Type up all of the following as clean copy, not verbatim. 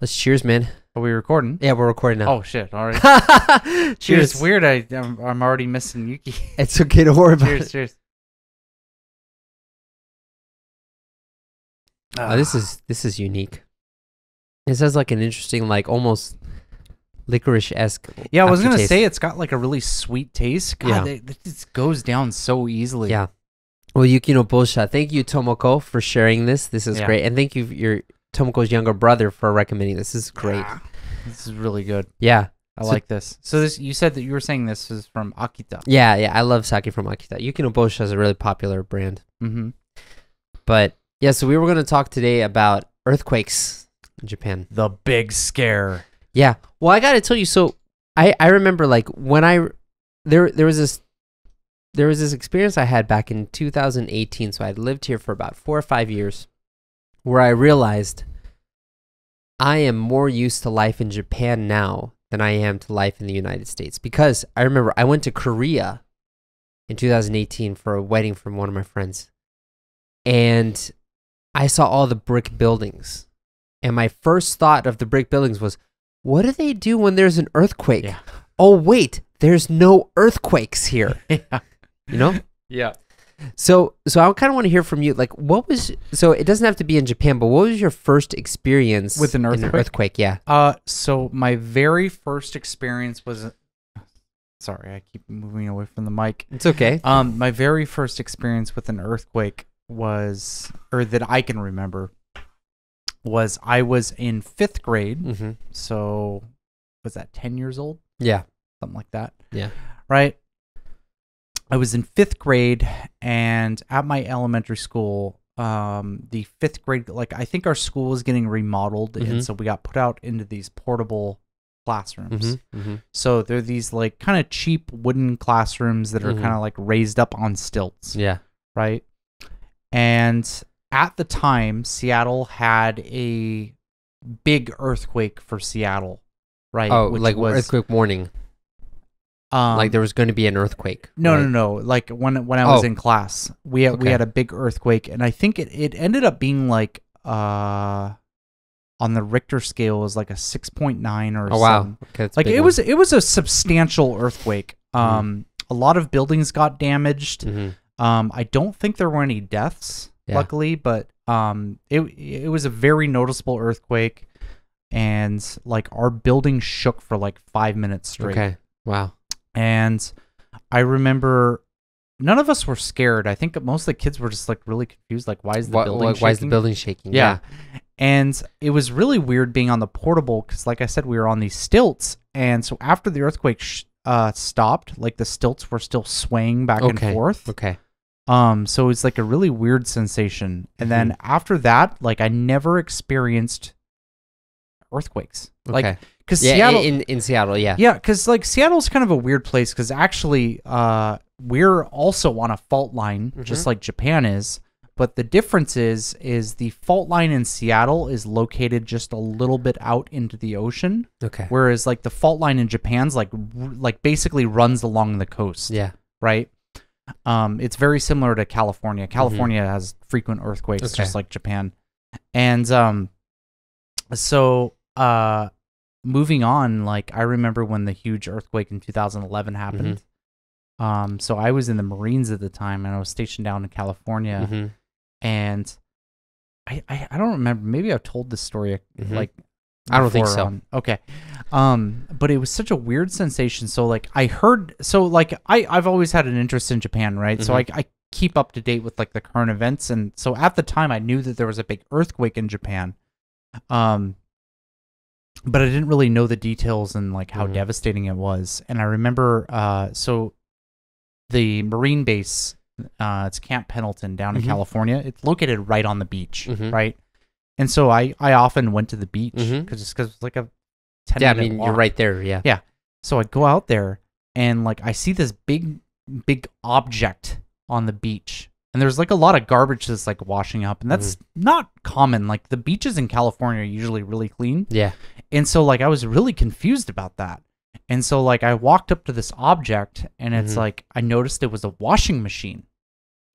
Let's cheers, man. Are we recording? Yeah, we're recording now. Oh shit! All right. Dude, Cheers. it's weird. I'm already missing Yuki. It's okay. Don't worry about it. Cheers. This is unique. This has like an interesting, like almost licorice-esque. Yeah, I was gonna aftertaste. say it's got like a really sweet taste. God, Yeah. it just goes down so easily. Yeah. Well, Ukiyo-e, thank you, Tomoko, for sharing this. This is Yeah. great, and thank you, your Tomoko's younger brother, for recommending this. This is great. Ah, this is really good. Yeah. I So- like this. So this, you said that you were saying this is from Akita. Yeah. I love sake from Akita. Ukiyo-e is a really popular brand. Mm-hmm. But yeah, so we were going to talk today about earthquakes in Japan. The big scare. Yeah. Well, I got to tell you, so I remember like when there was this experience I had back in 2018. So I'd lived here for about 4 or 5 years, where I realized I am more used to life in Japan now than I am to life in the United States. Because I remember I went to Korea in 2018 for a wedding from one of my friends, and I saw all the brick buildings. And my first thought of the brick buildings was, what do they do when there's an earthquake? Yeah. Oh, wait, there's no earthquakes here. Yeah. You know? Yeah. So I kind of want to hear from you. Like, so it doesn't have to be in Japan, but what was your first experience With an in earthquake? Yeah. So my very first experience was. Sorry, I keep moving away from the mic. It's okay. My very first experience with an earthquake was, or that I can remember, was I was in 5th grade. Mm-hmm. So was that 10 years old? Yeah. Something like that. Yeah. Right. I was in 5th grade, and at my elementary school, the 5th grade, like I think our school was getting remodeled, Mhm. and so we got put out into these portable classrooms. Mm-hmm. Mm-hmm. So they're these like kind of cheap wooden classrooms that are Mhm. kind of like raised up on stilts. Yeah. Right. And at the time, Seattle had a big earthquake for Seattle, right? Oh, Which like was, earthquake warning. Like there was going to be an earthquake. no, right? no, no. Like when I was Oh. in class, we had Okay. a big earthquake, and I think it ended up being like on the Richter scale was like a 6.9 or Oh, wow. something. Okay, that's a Like big it was a substantial earthquake. A lot of buildings got damaged. one. Mhm. I don't think there were any deaths, Yeah. luckily, but it was a very noticeable earthquake, and like our building shook for like 5 minutes straight. Okay. Wow. And I remember none of us were scared. I think most of the kids were just like really confused, like why is the building shaking? Why is the building shaking? Yeah. And it was really weird being on the portable because, like I said, we were on these stilts. And so after the earthquake stopped, like the stilts were still swaying back and forth. Okay. So it was like a really weird sensation. And then after that, like I never experienced earthquakes. Like, Okay. because Yeah. Seattle, In Seattle. Yeah. yeah, because like Seattle's kind of a weird place because actually, we're also on a fault line, just like Japan is. But the difference is the fault line in Seattle is located just a little bit out into the ocean, Okay. whereas like the fault line in Japan's like basically runs along the coast, Yeah. right? It's very similar to California. California has frequent earthquakes, Okay. just like Japan. And so moving on, like I remember when the huge earthquake in 2011 happened. So I was in the Marines at the time, and I was stationed down in California. Mm-hmm. And I don't remember. Maybe I've told this story like I don't think before so. on- okay. But it was such a weird sensation. So like I've always had an interest in Japan, right? So I keep up to date with like the current events, and so at the time I knew that there was a big earthquake in Japan. But I didn't really know the details and like how devastating it was. And I remember so the Marine base, it's Camp Pendleton down in California. It's located right on the beach, right? And so I often went to the beach because it's like a 10 Yeah. I minute mean, walk. you're right there. Yeah. Yeah. So I'd go out there and like I see this big object on the beach. And there's like a lot of garbage that's like washing up, and that's not common. Like the beaches in California are usually really clean. Yeah. And so like I was really confused about that. And so like I walked up to this object, and it's like I noticed it was a washing machine.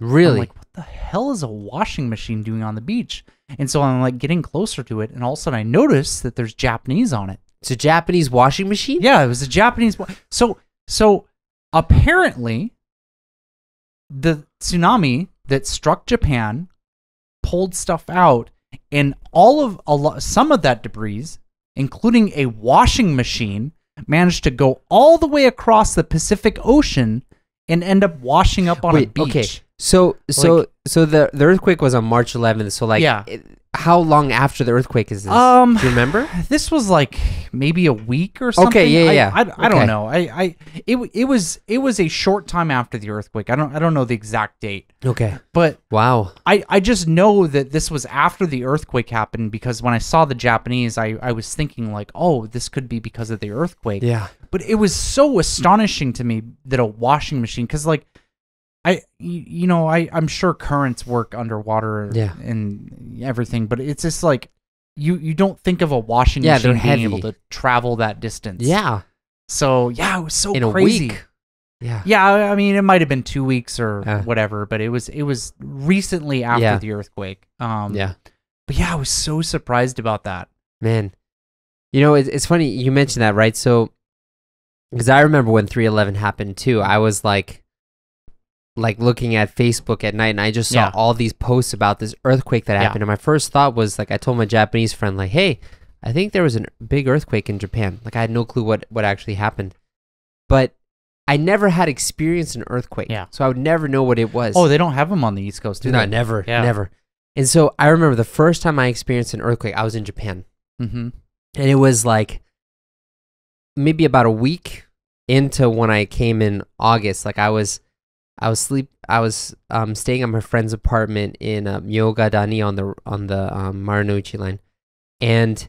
Really? I'm like, what the hell is a washing machine doing on the beach? And so I'm like getting closer to it, and all of a sudden I notice that there's Japanese on it. It's a Japanese washing machine? Yeah, it was a Japanese. So apparently, the tsunami that struck Japan pulled stuff out, and some of that debris, including a washing machine, managed to go all the way across the Pacific Ocean and end up washing up on a beach. Okay. So the earthquake was on March 11th. So like, yeah. How long after the earthquake is this? Do you remember? This was like maybe a week or something. Okay, yeah. I don't know. It was a short time after the earthquake. I don't know the exact date. Okay. But wow. I just know that this was after the earthquake happened, because when I saw the Japanese, I was thinking like, oh, this could be because of the earthquake. Yeah. But it was so astonishing to me that a washing machine, because like, I'm sure currents work underwater and everything, but it's just like you don't think of a washing machine being able to travel that distance. Yeah. So yeah, it was so in crazy. A week. Yeah. Yeah, I mean, it might have been 2 weeks or whatever, but it was recently after the earthquake. Yeah. But yeah, I was so surprised about that. Man, it's funny you mentioned that, right? So, because I remember when 3/11 happened too, I was like looking at Facebook at night, and I just saw all these posts about this earthquake that happened. And my first thought was like, I told my Japanese friend like, hey, I think there was a big earthquake in Japan. Like I had no clue what actually happened, but I never had experienced an earthquake. Yeah. So I would never know what it was. Oh, they don't have them on the East Coast, do they? No, never. And so I remember the first time I experienced an earthquake, I was in Japan. Mm-hmm. And it was like maybe about a week into when I came in August. Like I was staying at my friend's apartment in Myogadani on the Marunouchi line, and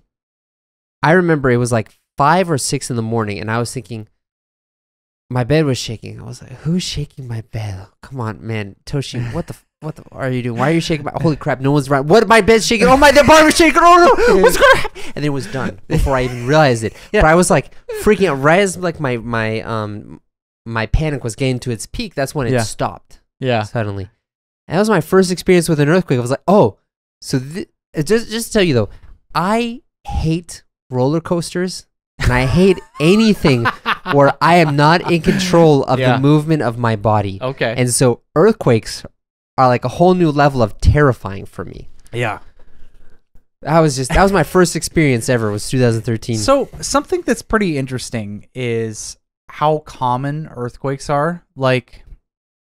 I remember it was like 5 or 6 in the morning, and I was thinking my bed was shaking. I was like, "Who's shaking my bed? Oh, come on, man, Toshi, what the are you doing? Why are you shaking my? Holy crap, no one's around. What? My bed's shaking. Oh my, the apartment's shaking. Oh no, what's going to happen?" And it was done before I even realized it. Yeah. But I was like freaking out right as like my panic was getting to its peak. That's when it stopped. Yeah. Suddenly. And that was my first experience with an earthquake. I was like, oh, so just to tell you though, I hate roller coasters, and I hate anything where I am not in control of the movement of my body. Okay. And so earthquakes are like a whole new level of terrifying for me. Yeah. That was my first experience ever, was 2013. So something that's pretty interesting is how common earthquakes are. Like,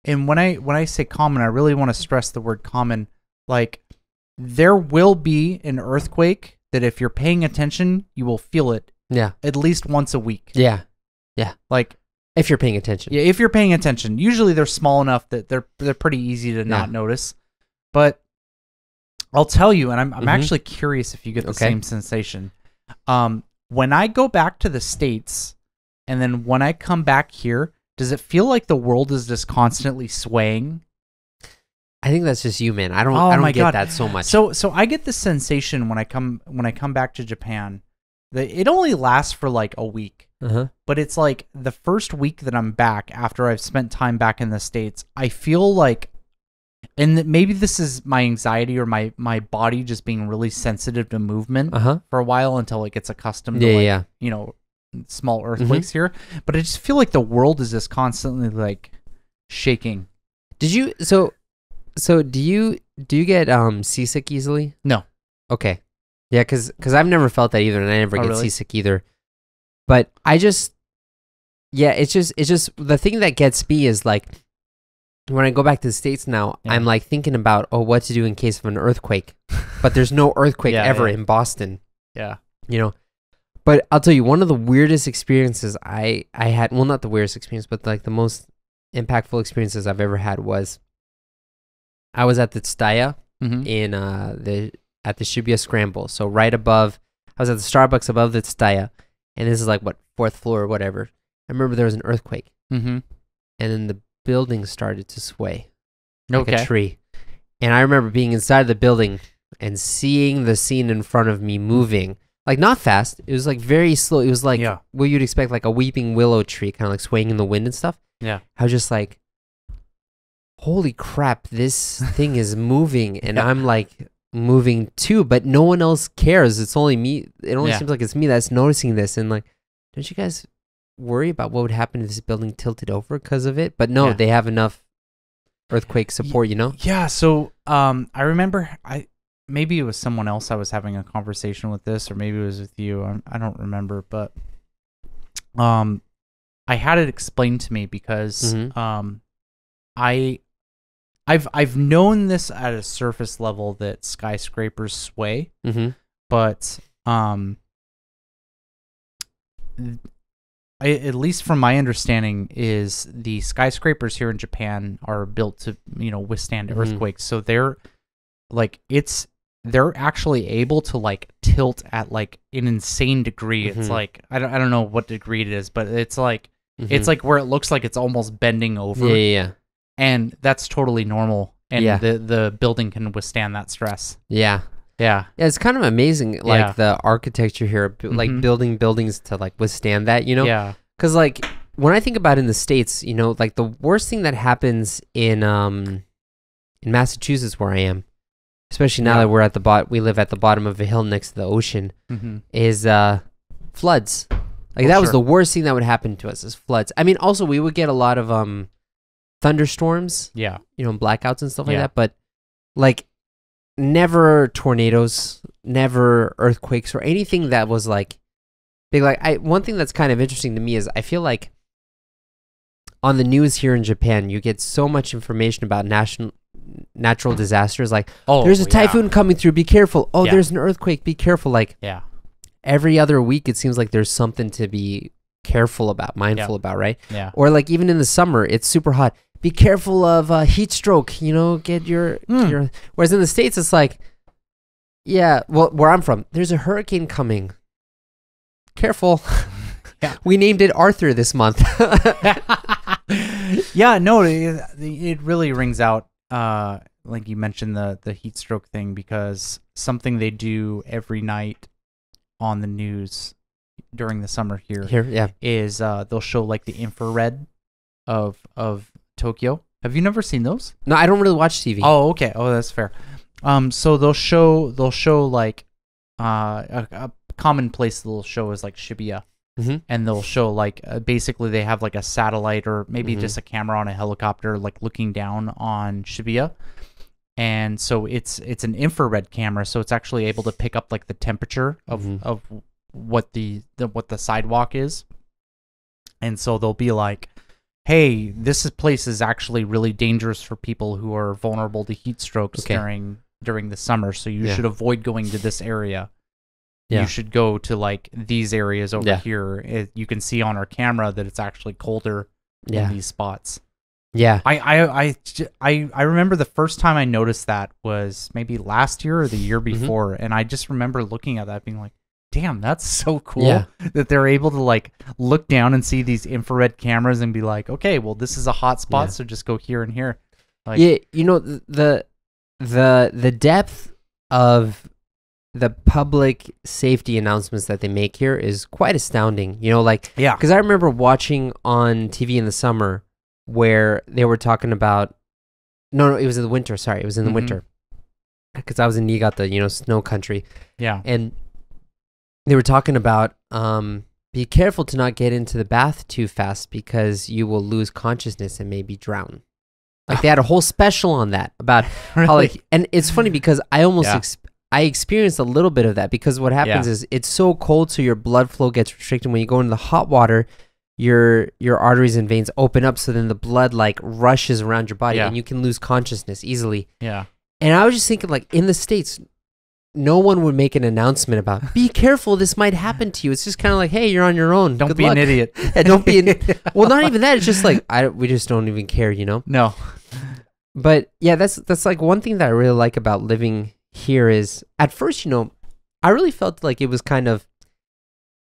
and when I say common, I really want to stress the word common. Like, there will be an earthquake that if you're paying attention, you will feel it. Yeah. At least once a week. Yeah. Yeah. Like, if you're paying attention. Yeah, if you're paying attention. Usually they're small enough that they're pretty easy to not notice. But I'll tell you, and I'm actually curious if you get the same sensation. When I go back to the States, and then when I come back here, does it feel like the world is just constantly swaying? I think that's just you, man. I don't get that so much. So I get this sensation when I come back to Japan that it only lasts for like a week. But it's like the first week that I'm back after I've spent time back in the States, I feel like, and maybe this is my anxiety or my body just being really sensitive to movement for a while until it gets accustomed to small earthquakes here. But I just feel like the world is just constantly like shaking. Did you so do you get seasick easily? No. Okay. Yeah, because I've never felt that either, and I never get seasick either. But it's just the thing that gets me is like when I go back to the States now, I'm like thinking about what to do in case of an earthquake, but there's no earthquake ever in Boston. Yeah, But I'll tell you, one of the weirdest experiences I had, well, not the weirdest experience, but like the most impactful experiences I've ever had was I was at the Tsutaya in at the Shibuya Scramble. So right above, I was at the Starbucks above the Tsutaya. And this is like, what, 4th floor or whatever. I remember there was an earthquake. And then the building started to sway like a tree. And I remember being inside the building and seeing the scene in front of me moving. Like, not fast. It was like very slow. It was like what you'd expect, like a weeping willow tree, kind of like swaying in the wind and stuff. Yeah. I was just like, holy crap, this thing is moving, and I'm like moving too, but no one else cares. It's only me. It only seems like it's me that's noticing this, and like, don't you guys worry about what would happen if this building tilted over because of it? But no, they have enough earthquake support, you know? Yeah. So I remember maybe it was someone else I was having a conversation with this, or maybe it was with you. I don't remember, but I had it explained to me because I've known this at a surface level that skyscrapers sway, but at least from my understanding is the skyscrapers here in Japan are built to, withstand earthquakes. So they're actually able to like tilt at like an insane degree. It's like, I don't know what degree it is, but it's like, it's like where it looks like it's almost bending over. Yeah. And that's totally normal. And the building can withstand that stress. Yeah. Yeah. Yeah, it's kind of amazing, like the architecture here, like building buildings to like withstand that, you know? Yeah. Because like when I think about it in the States, you know, like the worst thing that happens in Massachusetts, where I am, especially now that we're at we live at the bottom of a hill next to the ocean, is floods. Like that was the worst thing that would happen to us is floods. I mean, also we would get a lot of thunderstorms, you know, blackouts and stuff like that, but like never tornadoes, never earthquakes or anything that was like big. Like one thing that's kind of interesting to me is I feel like on the news here in Japan, you get so much information about natural disasters. Like, there's a typhoon coming through, be careful. Oh, there's an earthquake, be careful. Like, every other week, it seems like there's something to be careful about, mindful about, right? Yeah. Or like even in the summer, it's super hot. Be careful of heat stroke, you know, get your... Whereas in the States, it's like, well, where I'm from, there's a hurricane coming. Careful. We named it Arthur this month. No, it really rings out, like you mentioned, the heat stroke thing, because something they do every night on the news during the summer here is they'll show like the infrared of Tokyo. Have you never seen those? No, I don't really watch TV. Oh, okay. Oh, that's fair. So they'll show like a common place they'll show is like Shibuya. And they'll show like basically they have like a satellite or maybe just a camera on a helicopter like looking down on Shibuya. And so it's an infrared camera, so it's actually able to pick up like the temperature of what the sidewalk is. And so they'll be like, hey, this place is actually really dangerous for people who are vulnerable to heat strokes during the summer, so you should avoid going to this area. You should go to like these areas over here. You can see on our camera that it's actually colder in these spots. Yeah. I remember the first time I noticed that was maybe last year or the year before, and I just remember looking at that being like, damn, that's so cool that they're able to like look down and see these infrared cameras and be like, okay, well, this is a hot spot, so just go here and here. Like, you know, the depth of the public safety announcements that they make here is quite astounding. You know, like, because I remember watching on TV in the summer where they were talking about, no, it was in the winter. Sorry, it was in the winter, because I was in Niigata, you know, snow country. Yeah, and they were talking about be careful to not get into the bath too fast because you will lose consciousness and maybe drown. Like they had a whole special on that about how like, and it's funny because I almost I experienced a little bit of that, because what happens is it's so cold, so your blood flow gets restricted. When you go into the hot water, your arteries and veins open up, so then the blood like rushes around your body and you can lose consciousness easily. Yeah. And I was just thinking, like, in the States, no one would make an announcement about, be careful, this might happen to you. It's just kind of like, hey, you're on your own. Don't be an idiot. Don't be an well, not even that. It's just like, we just don't even care, you know? No. But yeah, that's like one thing that I really like about living here is, at first, you know, I really felt like it was kind of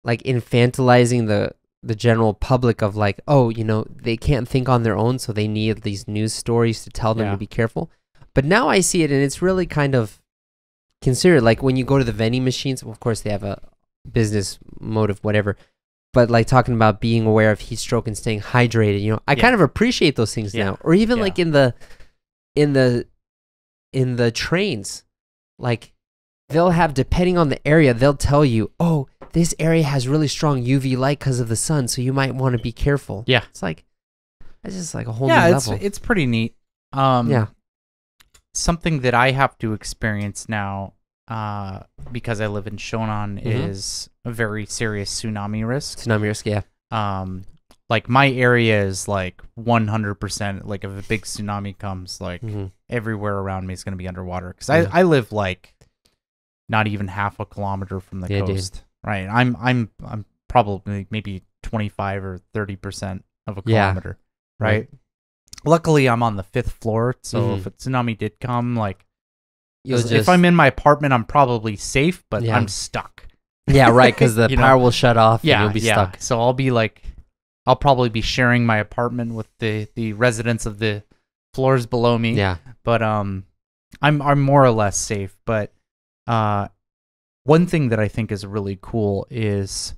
like infantilizing the general public of like, oh, you know, they can't think on their own, so they need these news stories to tell them to be careful. But now I see it, and it's really kind of considered. Like when you go to the vending machines, well, of course they have a business motive, whatever, but like talking about being aware of heat stroke and staying hydrated, you know, I kind of appreciate those things now. Or even like in the in the trains, like they'll have, depending on the area, they'll tell you, oh, this area has really strong UV light because of the sun, so you might want to be careful. Yeah. It's like, it's just like a whole new level. It's pretty neat. Yeah. Something that I have to experience now, because I live in Shonan, is a very serious tsunami risk. Tsunami risk, yeah. Like my area is like 100%. Like if a big tsunami comes, like everywhere around me is going to be underwater. Because I live like not even half a kilometer from the coast. Dude. Right. I'm probably maybe 25 or 30% of a kilometer. Right. Luckily, I'm on the 5th floor, so if a tsunami did come, like, if I'm in my apartment, I'm probably safe, but I'm stuck. Yeah, right, because the power will shut off and you'll be stuck. So I'll probably be sharing my apartment with the residents of the floors below me. Yeah. But I'm more or less safe. But one thing that I think is really cool is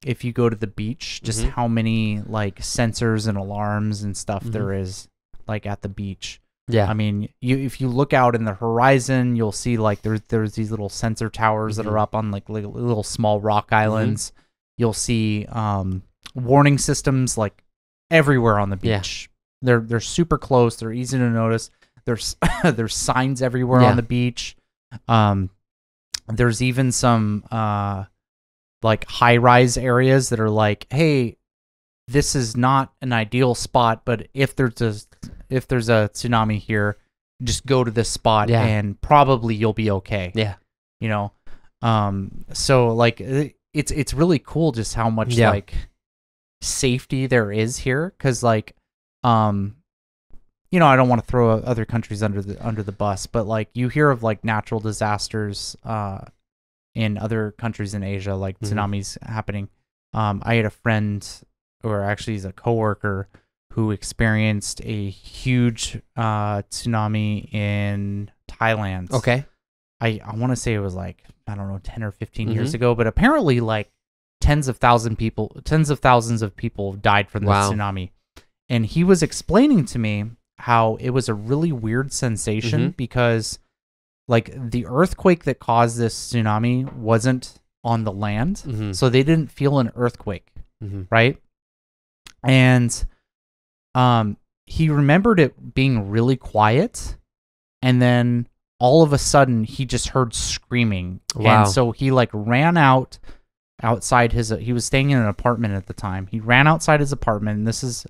if you go to the beach, just how many like sensors and alarms and stuff there is like at the beach. Yeah. I mean, if you look out in the horizon, you'll see like there's these little sensor towers that are up on like little small rock islands. You'll see warning systems like everywhere on the beach. They're super close. They're easy to notice. There's there's signs everywhere on the beach. There's even some like high-rise areas that are like, hey, this is not an ideal spot, but if there's a tsunami here, just go to this spot and probably you'll be okay. Yeah. You know? So like it's really cool just how much like safety there is here. Cause like, you know, I don't want to throw other countries under the bus, but like you hear of like natural disasters, in other countries in Asia, like tsunamis happening. I had a friend, or actually he's a coworker, who experienced a huge tsunami in Thailand. Okay. I want to say it was like, I don't know, 10 or 15 years ago, but apparently like tens of thousands of people died from the tsunami. And he was explaining to me how it was a really weird sensation because like the earthquake that caused this tsunami wasn't on the land, so they didn't feel an earthquake, right? And he remembered it being really quiet, and then all of a sudden he just heard screaming. And so he like ran outside he was staying in an apartment at the time. He ran outside his apartment, and this is,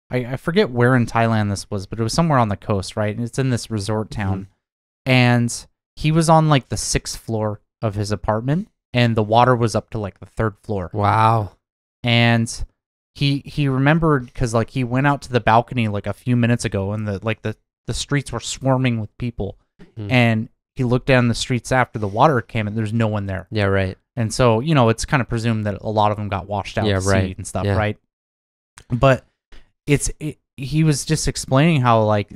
I forget where in Thailand this was, but it was somewhere on the coast, right? And it's in this resort town. And he was on like the 6th floor of his apartment, and the water was up to like the 3rd floor. Wow. And he remembered because like he went out to the balcony like a few minutes ago, and the streets were swarming with people. And he looked down the streets after the water came, and there's no one there. Yeah, right. And so, you know, it's kind of presumed that a lot of them got washed out to sea and stuff, right? But he was just explaining how like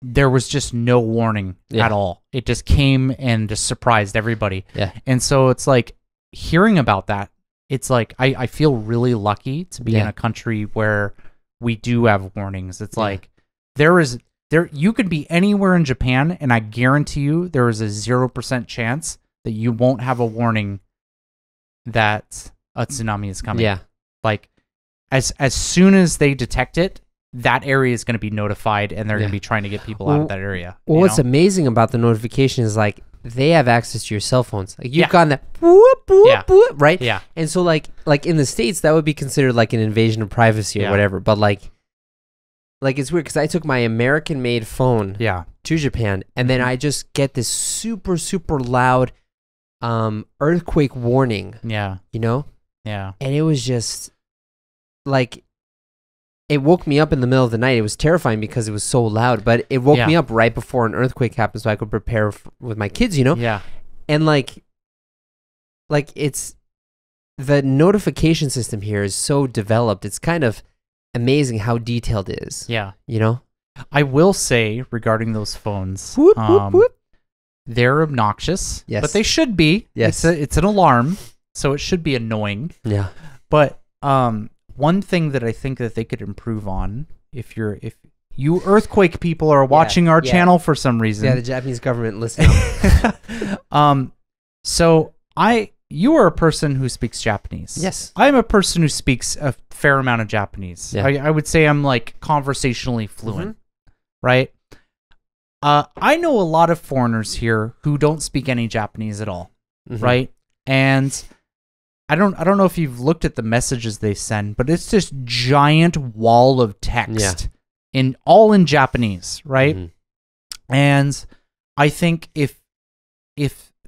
there was just no warning at all. It just came and just surprised everybody. Yeah. And so it's like hearing about that, it's like I feel really lucky to be in a country where we do have warnings. It's like you could be anywhere in Japan, and I guarantee you there is a 0% chance that you won't have a warning that a tsunami is coming. Yeah. Like as soon as they detect it, that area is going to be notified, and they're going to be trying to get people out of that area. Well, what's amazing about the notification is like they have access to your cell phones. Like you've gotten that whoop, whoop, whoop, right? Yeah. And so like in the States, that would be considered like an invasion of privacy or whatever. But like it's weird because I took my American-made phone to Japan, and then I just get this super, super loud earthquake warning. Yeah. You know? Yeah. And it was just like, it woke me up in the middle of the night. It was terrifying because it was so loud, but it woke me up right before an earthquake happened so I could prepare with my kids, you know? Yeah. And like it's, the notification system here is so developed. It's kind of amazing how detailed it is. Yeah. You know? I will say regarding those phones, they're obnoxious, but they should be. Yes. It's an alarm, so it should be annoying. Yeah. But one thing that I think that they could improve on, if you earthquake people are watching our channel for some reason. Yeah, the Japanese government listen. So you are a person who speaks Japanese. Yes. I'm a person who speaks a fair amount of Japanese. Yeah. I would say I'm like conversationally fluent, right? I know a lot of foreigners here who don't speak any Japanese at all, right? And I don't know if you've looked at the messages they send, but it's this giant wall of text all in Japanese, right? And I think if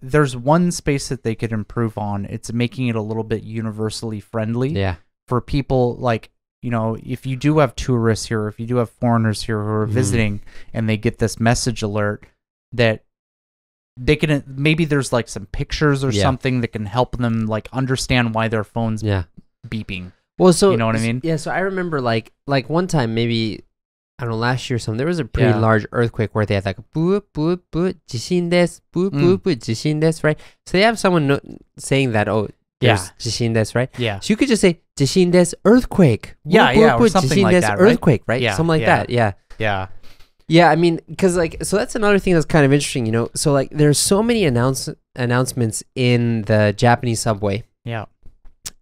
there's one space that they could improve on, it's making it a little bit universally friendly. Yeah. For people like, if you do have tourists here, if you do have foreigners here who are visiting and they get this message alert, that they can, maybe there's like some pictures or something that can help them like understand why their phone's beeping. Well, so you know what I mean? Yeah. So I remember like one time, maybe, I don't know, last year or something, there was a pretty large earthquake where they had like a boop, boop, boop, jishin desu, boop, boop, boop, jishin desu, right? So they have someone saying that, oh, there's jishin desu, right? Yeah. So you could just say, jishin desu, earthquake. Boop, Yeah, boop, or boop, something jishin like desu, that, right? earthquake, right? Yeah, Something like that, yeah. Yeah. Yeah, I mean, because like, so that's another thing that's kind of interesting, So like, there's so many announcements in the Japanese subway. Yeah.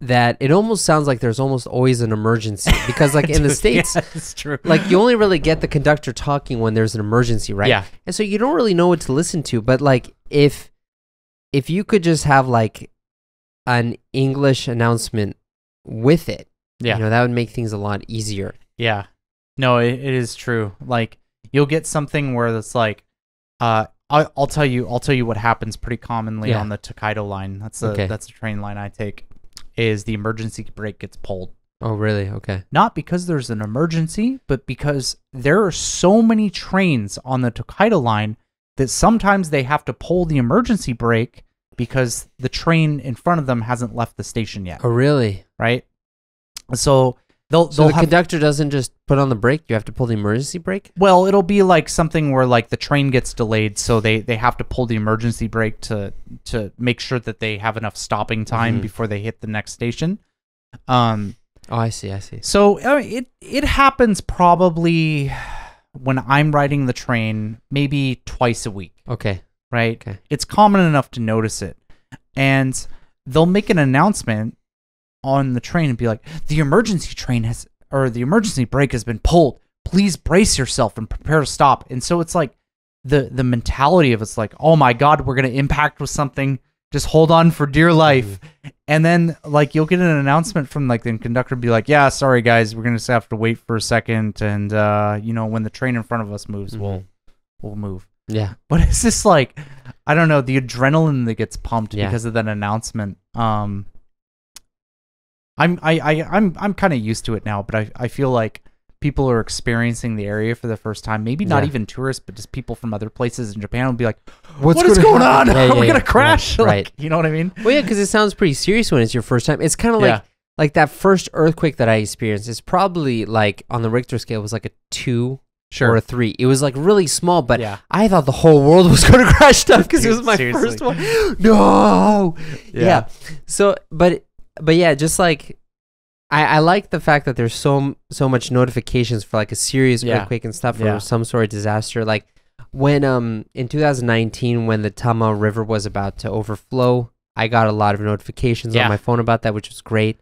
That it almost sounds like there's almost always an emergency because like in the States, it's true. like you only really get the conductor talking when there's an emergency, right? Yeah. And so you don't really know what to listen to, but like if you could just have like an English announcement with it, that would make things a lot easier. Yeah. No, it is true. Like you'll get something where it's like, I'll tell you what happens pretty commonly on the Tokaido line. That's the train line I take. Is the emergency brake gets pulled. Oh, really? Okay. Not because there's an emergency, but because there are so many trains on the Tokaido line that sometimes they have to pull the emergency brake because the train in front of them hasn't left the station yet. Oh, really? Right? So the conductor doesn't just put on the brake, you have to pull the emergency brake? Well, it'll be like something where like the train gets delayed, so they have to pull the emergency brake to make sure that they have enough stopping time before they hit the next station. Oh, I see. So it happens probably when I'm riding the train maybe twice a week. Okay. Right? Okay. It's common enough to notice it. And they'll make an announcement on the train and be like, the emergency brake has been pulled. Please brace yourself and prepare to stop. And so it's like the mentality of it's like, oh my God, we're going to impact with something. Just hold on for dear life. And then like you'll get an announcement from like the conductor be like, yeah, sorry guys, we're going to have to wait for a second. And when the train in front of us moves, we'll move. Yeah. But it's just like, I don't know, the adrenaline that gets pumped because of that announcement. I'm kind of used to it now, but I feel like people are experiencing the area for the first time. Maybe not even tourists, but just people from other places in Japan will be like, what is going on? Yeah, We're gonna crash. Right. Like, you know what I mean? Well, yeah, because it sounds pretty serious when it's your first time. It's kind of like that first earthquake that I experienced. It's probably like on the Richter scale, it was like a 2 or a 3. It was like really small, but I thought the whole world was going to crash down because it was my first one. No. Yeah. So, but yeah, just like I like the fact that there's so much notifications for like a serious earthquake and stuff or some sort of disaster. Like when in 2019 when the Tama River was about to overflow, I got a lot of notifications on my phone about that, which was great.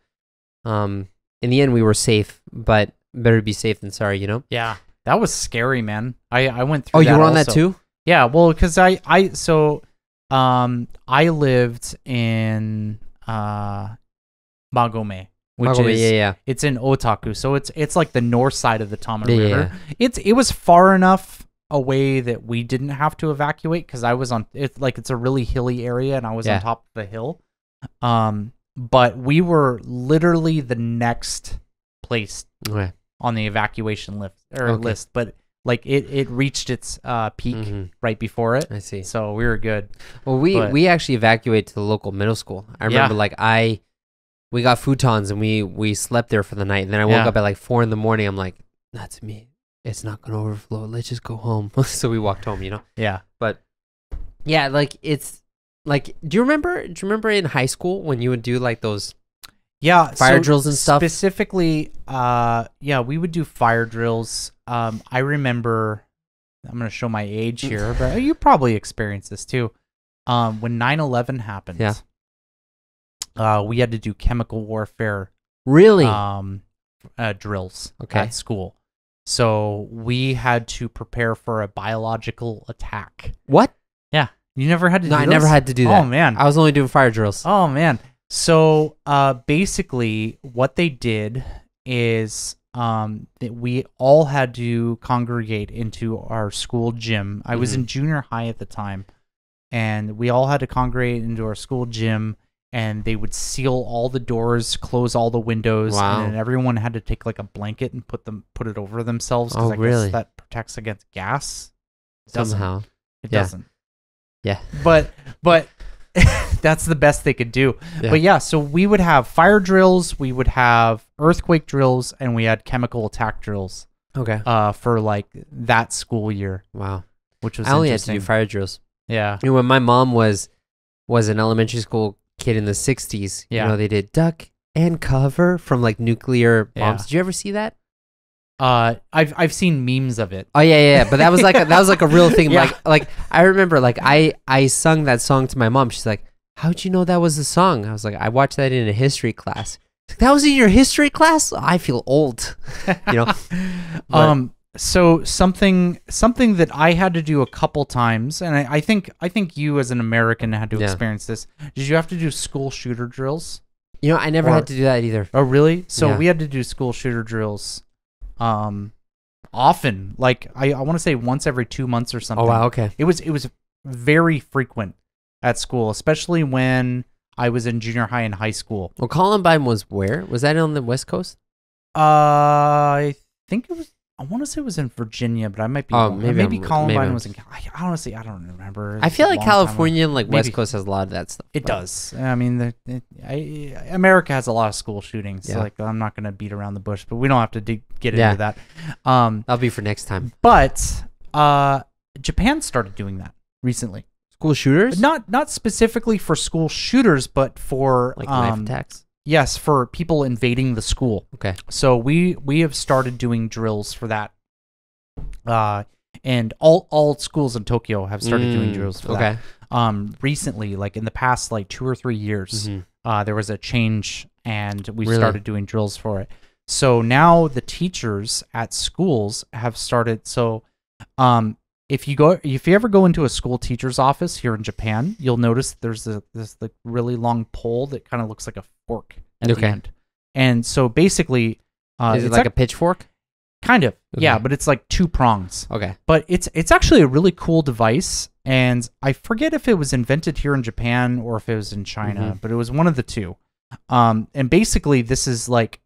In the end, we were safe, but better to be safe than sorry, Yeah, that was scary, man. I went through. Oh, that you were on also. that too? Yeah, well, because I lived in Magome. Which is it's in Otaku, so it's like the north side of the Tama River. It was far enough away that we didn't have to evacuate because I was on it's a really hilly area and I was on top of a hill. But we were literally the next place on the evacuation list, but like it reached its peak right before it. I see. So we were good. Well, we actually evacuated to the local middle school. I remember we got futons and we slept there for the night. And then I woke up at like 4 a.m. I'm like, that's me. It's not going to overflow. Let's just go home. So we walked home, Yeah. But yeah, like it's like, do you remember in high school when you would do like those Yeah, fire drills and stuff. Specifically, yeah, we would do fire drills. I remember, I'm going to show my age here, but you probably experienced this too. When 9/11 happened, we had to do chemical warfare. Really? Drills at school. So we had to prepare for a biological attack. What? Yeah. You never had to do No, those? I never had to do that. Oh, man. I was only doing fire drills. Oh, man. So basically what they did is that we all had to congregate into our school gym. I was in junior high at the time, and we all had to congregate into our school gym, and they would seal all the doors, close all the windows, and then everyone had to take like a blanket and put it over themselves because I guess that protects against gas. Somehow. It doesn't. Yeah. But that's the best they could do. Yeah. But yeah, so we would have fire drills, we would have earthquake drills, and we had chemical attack drills. Okay. For like that school year. Wow. Which was I only had to do fire drills. Yeah. And when my mom was an elementary school kid in the 60s, you know, they did duck and cover from like nuclear bombs. Did you ever see that? I've seen memes of it. Oh yeah. But that was like a real thing. Like I remember like I sung that song to my mom. She's like, "How'd you know that was the song?" I was like, "I watched that in a history class." She's like, "That was in your history class?" I feel old, you know. But, so something that I had to do a couple times, and I think you as an American had to experience this. Did you have to do school shooter drills? You know, I never had to do that either. Oh, really? So we had to do school shooter drills. Often, like I want to say once every 2 months or something. Oh wow, okay. It was very frequent at school, especially when I was in junior high and high school. Well, Columbine was where? Was that on the West Coast? I think it was. I want to say it was in Virginia, but I might be wrong. Maybe Columbine was in. Honestly, I don't remember. I feel like California and like West Coast has a lot of that stuff. It does. I mean, America has a lot of school shootings. So like, I'm not going to beat around the bush, but we don't have to get into that. That'll be for next time. But Japan started doing that recently. School shooters? Not specifically for school shooters, but for like knife attacks. Yes, for people invading the school. Okay. So we have started doing drills for that. And all schools in Tokyo have started doing drills for that. Recently, like in the past like 2 or 3 years, there was a change and we started doing drills for it. So now the teachers at schools have started if you ever go into a school teacher's office here in Japan, you'll notice there's this like really long pole that kind of looks like a fork at the end. And so basically, is it like a pitchfork? Kind of, yeah, but it's like 2 prongs. Okay. But it's actually a really cool device, and I forget if it was invented here in Japan or if it was in China, but it was one of the two. And basically, this is like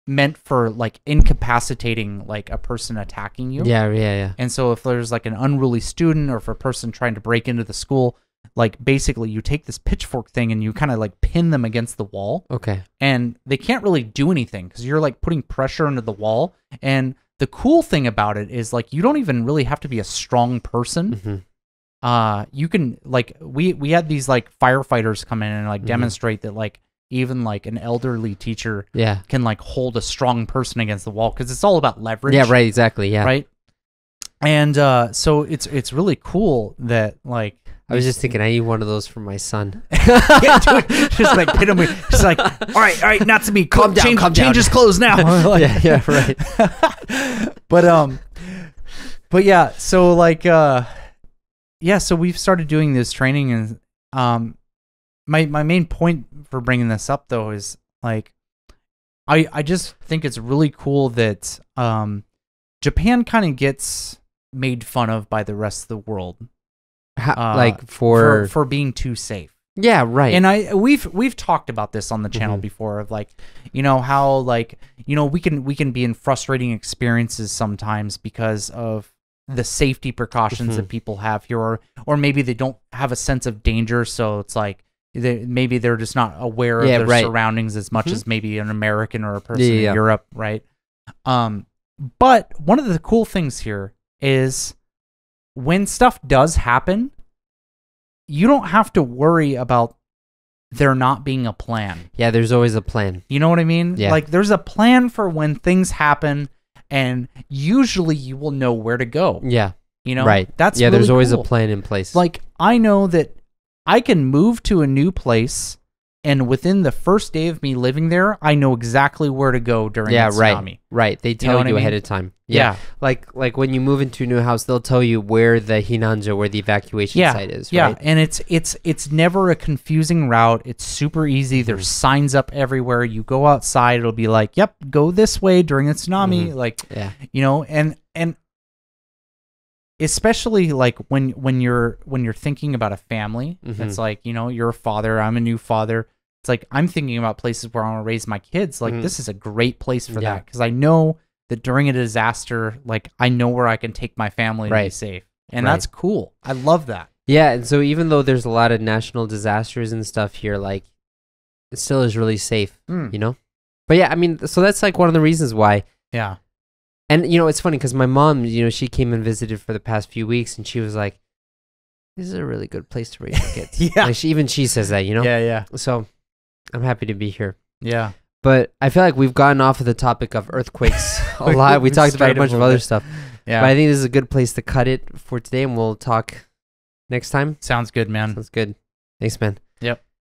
meant for like incapacitating like a person attacking you. Yeah. And so if there's like an unruly student or if a person trying to break into the school, like basically you take this pitchfork thing and you kind of like pin them against the wall. Okay. And they can't really do anything because you're like putting pressure into the wall. And the cool thing about it is like you don't even really have to be a strong person. You can like we had these like firefighters come in and like demonstrate that like even like an elderly teacher can like hold a strong person against the wall because it's all about leverage. Yeah, right, exactly. Yeah. Right. And so it's really cool that like I was just thinking I need one of those for my son. Yeah, dude, just like pin him with, just like all right, not to me. Calm down, change his clothes now. yeah, right. But yeah, so like so we've started doing this training, and my main point for bringing this up though is like I just think it's really cool that Japan kind of gets made fun of by the rest of the world. Like for being too safe. Yeah, right. And we've talked about this on the channel before of like, you know, how like, you know, we can be in frustrating experiences sometimes because of the safety precautions that people have here, or maybe they don't have a sense of danger, so it's like maybe they're just not aware of their surroundings as much as maybe an American or a person in Europe, right? But one of the cool things here is when stuff does happen, you don't have to worry about there not being a plan. Yeah, there's always a plan. You know what I mean? Yeah. Like there's a plan for when things happen, and usually you will know where to go. Yeah. You know? Right. That's yeah, really there's always cool. a plan in place. Like I know that I can move to a new place, and within the first day of me living there, I know exactly where to go during a tsunami. Right. They tell you, ahead of time. Yeah. Like when you move into a new house, they'll tell you where the hinanja, where the evacuation site is. Yeah, right? and it's never a confusing route. It's super easy. There's signs up everywhere. You go outside, it'll be like, "Yep, go this way during a tsunami." Like, you know, and especially like when you're thinking about a family, it's like, you know, you're a father. I'm a new father. It's like I'm thinking about places where I want to raise my kids. Like this is a great place for that because I know that during a disaster, like I know where I can take my family and be safe. And that's cool. I love that. Yeah, and so even though there's a lot of national disasters and stuff here, like it still is really safe, you know? But yeah, I mean, so that's like one of the reasons why. Yeah. And you know, it's funny because my mom, you know, she came and visited for the past few weeks and she was like, this is a really good place to raise your kids. Yeah. Like she says that, you know? Yeah, yeah. So I'm happy to be here. Yeah. But I feel like we've gotten off of the topic of earthquakes a lot. We talked about a bunch of other stuff. Yeah. But I think this is a good place to cut it for today, and we'll talk next time. Sounds good, man. Sounds good. Thanks, man.